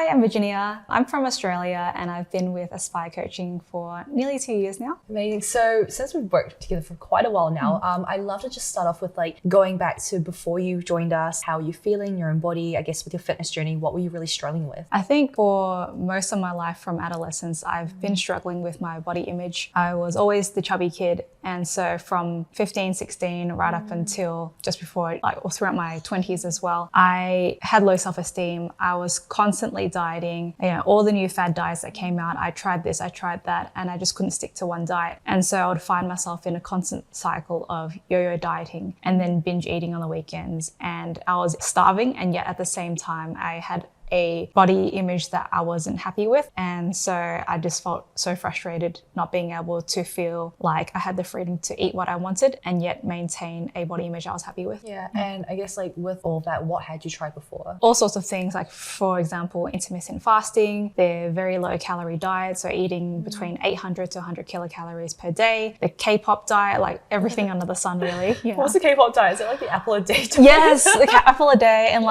Hi, I'm Virginia. I'm from Australia and I've been with Aspire Coaching for nearly 2 years now. Amazing. So since we've worked together for quite a while now, I'd love to just start off with like going back to before you joined us, how are you feeling, your own body, I guess with your fitness journey, what were you really struggling with? I think for most of my life from adolescence, I've been struggling with my body image. I was always the chubby kid. And so from 15, 16, right up until just before, or throughout my 20s as well, I had low self-esteem. I was constantly dieting, all the new fad diets that came out. I tried this, I tried that, and I just couldn't stick to one diet. And so I would find myself in a constant cycle of yo-yo dieting and then binge eating on the weekends. And I was starving, and yet at the same time, I had a body image that I wasn't happy with. And so I just felt so frustrated not being able to feel like I had the freedom to eat what I wanted and yet maintain a body image I was happy with. Yeah, and I guess like with all that, what had you tried before? All sorts of things, like for example, intermittent fasting. They're very low calorie diets, so eating between 800 to 100 kilocalories per day. The K-pop diet, like everything under the sun really. Yeah. What's the K-pop diet? Is it like the apple a day diet? Yes, the apple a day, and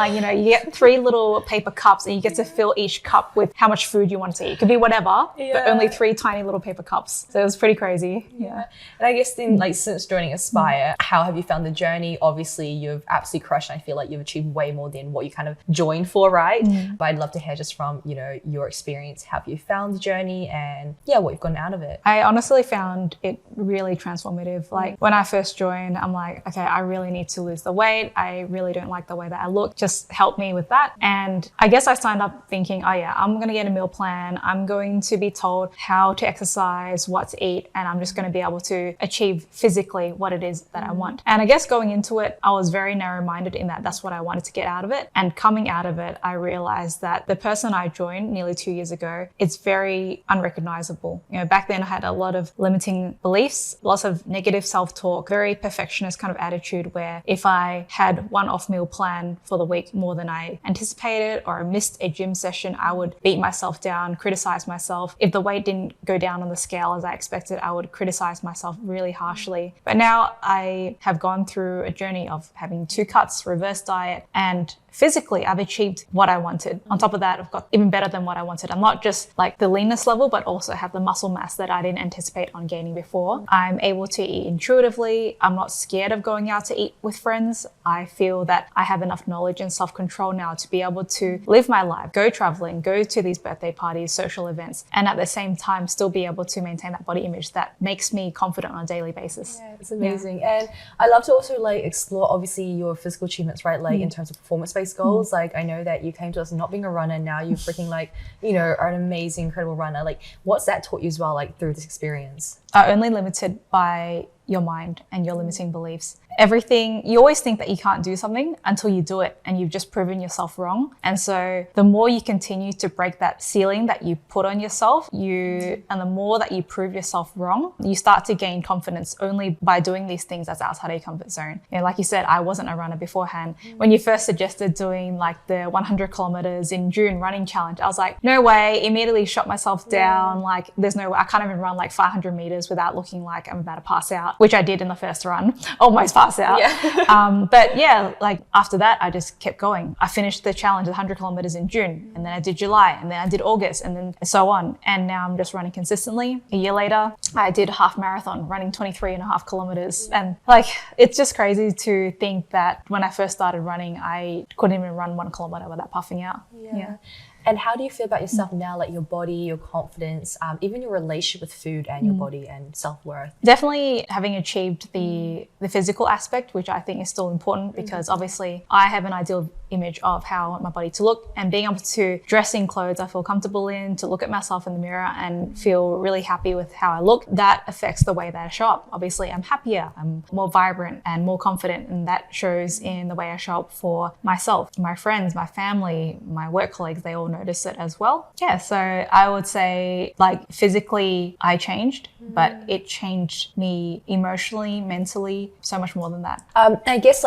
you get 3 little paper cups and you get to fill each cup with how much food you want to eat. It could be whatever, but only 3 tiny little paper cups. So it was pretty crazy. Yeah. And I guess then since joining Aspire, how have you found the journey? Obviously you've absolutely crushed and I feel like you've achieved way more than what you kind of joined for, right? But I'd love to hear just from, your experience, how have you found the journey and what you've gotten out of it? I honestly found it really transformative. Like when I first joined, I'm like, okay, I really need to lose the weight. I really don't like the way that I look. Just help me with that. And I guess I signed up thinking, oh yeah, I'm going to get a meal plan. I'm going to be told how to exercise, what to eat, and I'm just going to be able to achieve physically what it is that I want. And I guess going into it, I was very narrow-minded in that that's what I wanted to get out of it. And coming out of it, I realized that the person I joined nearly 2 years ago, it's very unrecognizable. Back then I had a lot of limiting beliefs, lots of negative self-talk, very perfectionist kind of attitude where if I had one off meal plan for the week more than I anticipated or I missed a gym session, I would beat myself down, criticize myself. If the weight didn't go down on the scale as I expected, I would criticize myself really harshly. But now I have gone through a journey of having 2 cuts, reverse diet, and physically, I've achieved what I wanted. On top of that, I've got even better than what I wanted. I'm not just like the leanness level, but also have the muscle mass that I didn't anticipate on gaining before. I'm able to eat intuitively. I'm not scared of going out to eat with friends. I feel that I have enough knowledge and self-control now to be able to live my life, go traveling, go to these birthday parties, social events, and at the same time, still be able to maintain that body image that makes me confident on a daily basis. Yeah, it's amazing. Yeah. And I love to also explore obviously your physical achievements, right? In terms of performance-based goals. I know that you came to us not being a runner, now you're freaking are an amazing, incredible runner. What's that taught you as well, through this experience? Are only limited by your mind and your limiting beliefs. Everything, you always think that you can't do something until you do it and you've just proven yourself wrong. And so the more you continue to break that ceiling that you put on yourself, and the more that you prove yourself wrong, you start to gain confidence only by doing these things that's outside of your comfort zone. Like you said, I wasn't a runner beforehand. When you first suggested doing the 100 kilometers in June running challenge, I was like, no way, immediately shot myself down. There's no way, I can't even run 500 meters without looking like I'm about to pass out, which I did in the first run, almost pass out. Yeah. But yeah, after that, I just kept going. I finished the challenge, 100 kilometers in June, and then I did July, and then I did August, and then so on. And now I'm just running consistently. A year later, I did a half marathon, running 23.5 kilometers. And it's just crazy to think that when I first started running, I couldn't even run 1 kilometer without puffing out. Yeah. And how do you feel about yourself now, your body, your confidence, even your relationship with food and your body and self-worth? Definitely having achieved the physical aspect, which I think is still important because obviously I have an ideal image of how I want my body to look, and being able to dress in clothes I feel comfortable in, to look at myself in the mirror and feel really happy with how I look, that affects the way that I show up. Obviously I'm happier, I'm more vibrant and more confident, and that shows in the way I show up for myself, my friends, my family, my work colleagues. They all notice it as well. Yeah, so I would say physically I changed, but it changed me emotionally, mentally, so much more than that. I guess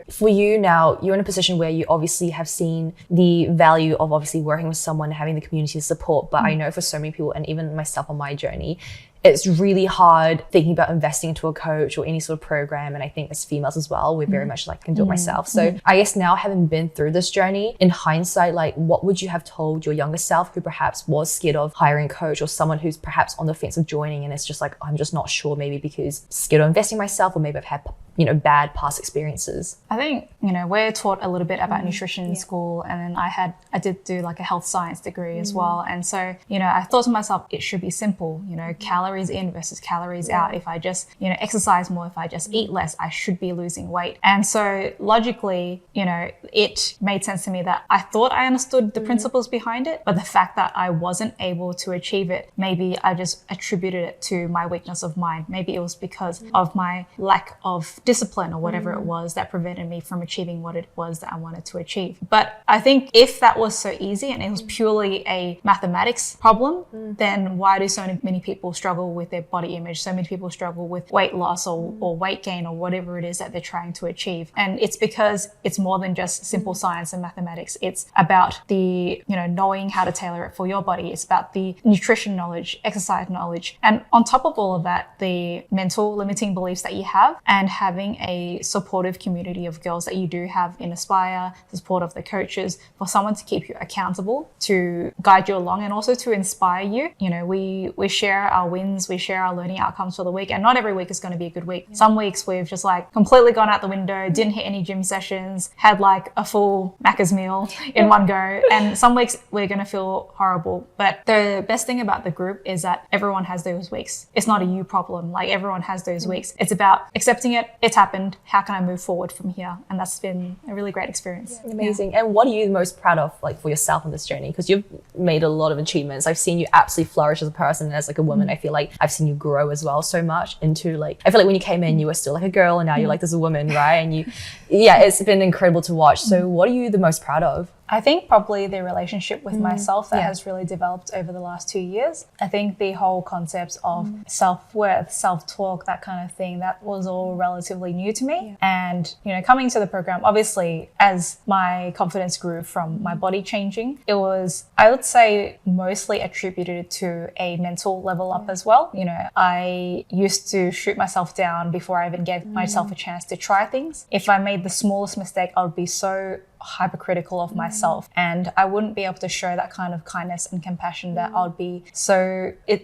for you now, you're in a position where you obviously have seen the value of obviously working with someone, having the community support, but I know for so many people, and even myself on my journey, it's really hard thinking about investing into a coach or any sort of program. And I think as females as well, we're very much like, I can do it myself. So I guess now, having been through this journey, in hindsight, like what would you have told your younger self who perhaps was scared of hiring a coach, or someone who's perhaps on the fence of joining and it's just like, I'm just not sure, maybe because scared of investing myself, or maybe I've had, you know, bad past experiences? I think, you know, we're taught a little bit about nutrition in school, and then I did do like a health science degree as well. And so, you know, I thought to myself, it should be simple, you know, calories in versus calories out. If I just, you know, exercise more, if I just eat less, I should be losing weight. And so logically, you know, it made sense to me that I thought I understood the principles behind it, but the fact that I wasn't able to achieve it, maybe I just attributed it to my weakness of mind. Maybe it was because of my lack of discipline or whatever it was that prevented me from achieving what it was that I wanted to achieve. But I think if that was so easy and it was purely a mathematics problem, then why do so many people struggle with their body image? So many people struggle with weight loss or weight gain or whatever it is that they're trying to achieve. And it's because it's more than just simple science and mathematics. It's about the, you know, knowing how to tailor it for your body. It's about the nutrition knowledge, exercise knowledge. And on top of all of that, the mental limiting beliefs that you have, and having a supportive community of girls that you do have in Aspire, the support of the coaches, for someone to keep you accountable, to guide you along, and also to inspire you. You know, we share our wins, we share our learning outcomes for the week, and not every week is going to be a good week. Some weeks we've just like completely gone out the window, didn't hit any gym sessions, had like a full Macca's meal in one go, and some weeks we're going to feel horrible. But the best thing about the group is that everyone has those weeks. It's not a you problem. Like, everyone has those weeks. It's about accepting it. It's happened. How can I move forward from here? And that's been a really great experience. Amazing. And what are you most proud of, like, for yourself on this journey? Because you've made a lot of achievements. I've seen you absolutely flourish as a person and as like a woman. I feel like I've seen you grow as well so much into, like, I feel like when you came in, you were still like a girl, and now you're like this woman, right? And you, it's been incredible to watch. So what are you the most proud of? I think probably the relationship with myself that has really developed over the last 2 years. I think the whole concept of self-worth, self-talk, that kind of thing, that was all relatively new to me. And, you know, coming to the program, obviously, as my confidence grew from my body changing, it was, I would say, mostly attributed to a mental level up as well. You know, I used to shoot myself down before I even gave myself a chance to try things. If I made the smallest mistake, I would be so hypercritical of myself, and I wouldn't be able to show that kind of kindness and compassion that I would be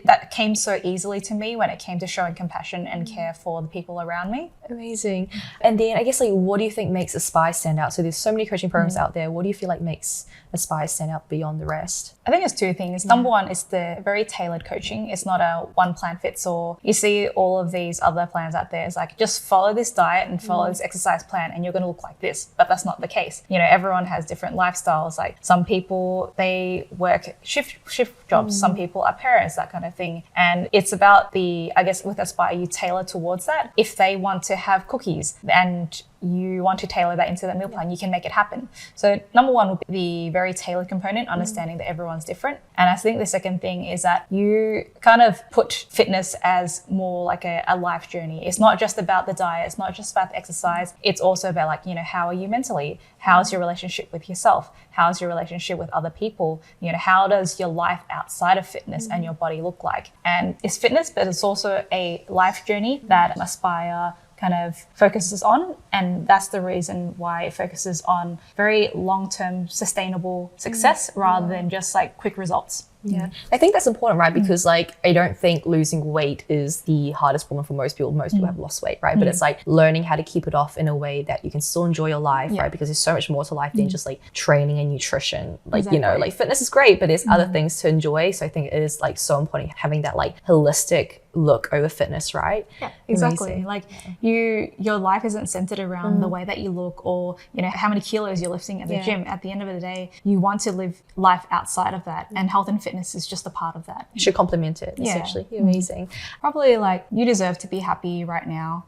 that came so easily to me when it came to showing compassion and care for the people around me. Amazing. And then I guess, like, what do you think makes Aspire stand out? So there's so many coaching programs out there. What do you feel like makes Aspire stand out beyond the rest? I think it's two things. Number one is the very tailored coaching. It's not a one plan fits all. You see all of these other plans out there. It's like, just follow this diet and follow this exercise plan and you're going to look like this. But that's not the case. You know, everyone has different lifestyles. Like, some people, they work shift jobs. Some people are parents, that kind of thing. And it's about I guess with Aspire, you tailor towards that. If they want to have cookies and you want to tailor that into that meal plan, you can make it happen. So number one would be the very tailored component, understanding that everyone's different. And I think the second thing is that you kind of put fitness as more like a life journey. It's not just about the diet. It's not just about the exercise. It's also about, like, you know, how are you mentally? How's your relationship with yourself? How's your relationship with other people? You know, how does your life outside of fitness and your body look like? And it's fitness, but it's also a life journey that Aspire kind of focuses on, and that's the reason why it focuses on very long-term sustainable success rather than just like quick results. Yeah, I think that's important, right? Because, like, I don't think losing weight is the hardest problem for most people. Most people have lost weight, right? But it's like learning how to keep it off in a way that you can still enjoy your life, right? Because there's so much more to life than just like training and nutrition. Like, you know, like fitness is great, but there's other things to enjoy. So I think it is like so important having that like holistic look over fitness, right? Yeah, exactly. Amazing. Like, your life isn't centered around the way that you look, or, you know, how many kilos you're lifting at the gym. At the end of the day, you want to live life outside of that, and health and fitness is just a part of that. You should complement it, essentially. Amazing. Probably, like, you deserve to be happy right now.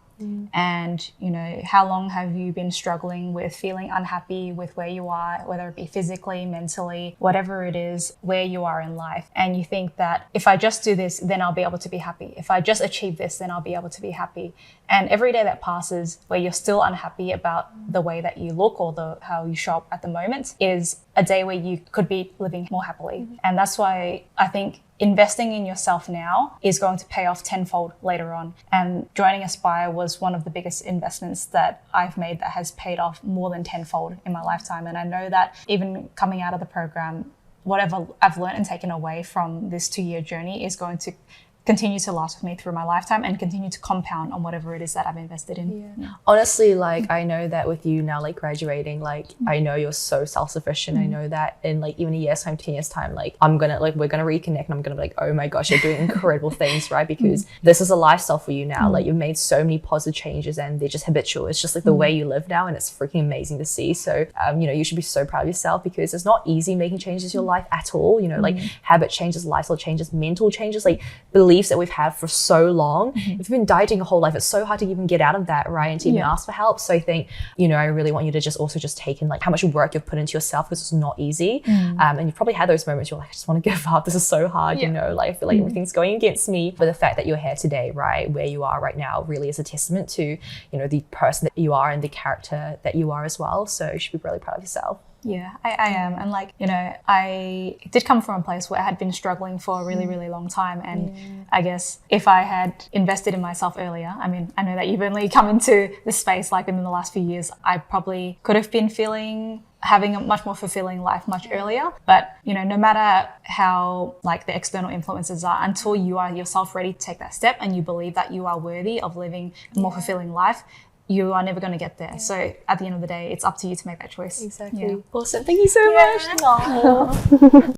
And, you know, how long have you been struggling with feeling unhappy with where you are, whether it be physically, mentally, whatever it is, where you are in life. And you think that if I just do this, then I'll be able to be happy. If I just achieve this, then I'll be able to be happy. And every day that passes where you're still unhappy about the way that you look or how you show up at the moment is a day where you could be living more happily. And that's why I think investing in yourself now is going to pay off tenfold later on. And joining Aspire was one of the biggest investments that I've made that has paid off more than tenfold in my lifetime. And I know that even coming out of the program, whatever I've learned and taken away from this 2-year journey is going to continue to last with me through my lifetime and continue to compound on whatever it is that I've invested in. Yeah. Honestly, like I know that with you now, like graduating, like I know you're so self-sufficient. I know that in like even a year's time, 10 years time, like we're gonna reconnect and I'm gonna be like, oh my gosh, you're doing incredible things, right? Because this is a lifestyle for you now. Like you've made so many positive changes and they're just habitual. It's just like the way you live now, and it's freaking amazing to see. So you know, you should be so proud of yourself, because it's not easy making changes in your life at all. You know, like habit changes, lifestyle changes, mental changes, like beliefs that we've had for so long. If you've been dieting your whole life, it's so hard to even get out of that, right? And to even ask for help. So I think, you know, I really want you to just take in like how much work you've put into yourself, because it's not easy. And you've probably had those moments you're like, I just want to give up. This is so hard, you know, like I feel like everything's going against me. But the fact that you're here today, right, where you are right now, really is a testament to, you know, the person that you are and the character that you are as well. So you should be really proud of yourself. Yeah, I am. And like, you know, I did come from a place where I had been struggling for a really, really long time. And I guess if I had invested in myself earlier, I mean, I know that you've only come into this space like within the last few years, I probably could have been having a much more fulfilling life much earlier. But, you know, no matter how like the external influences are, until you are yourself ready to take that step and you believe that you are worthy of living a more fulfilling life, you are never going to get there. So at the end of the day, it's up to you to make that choice. Exactly. Awesome. Thank you so much. No.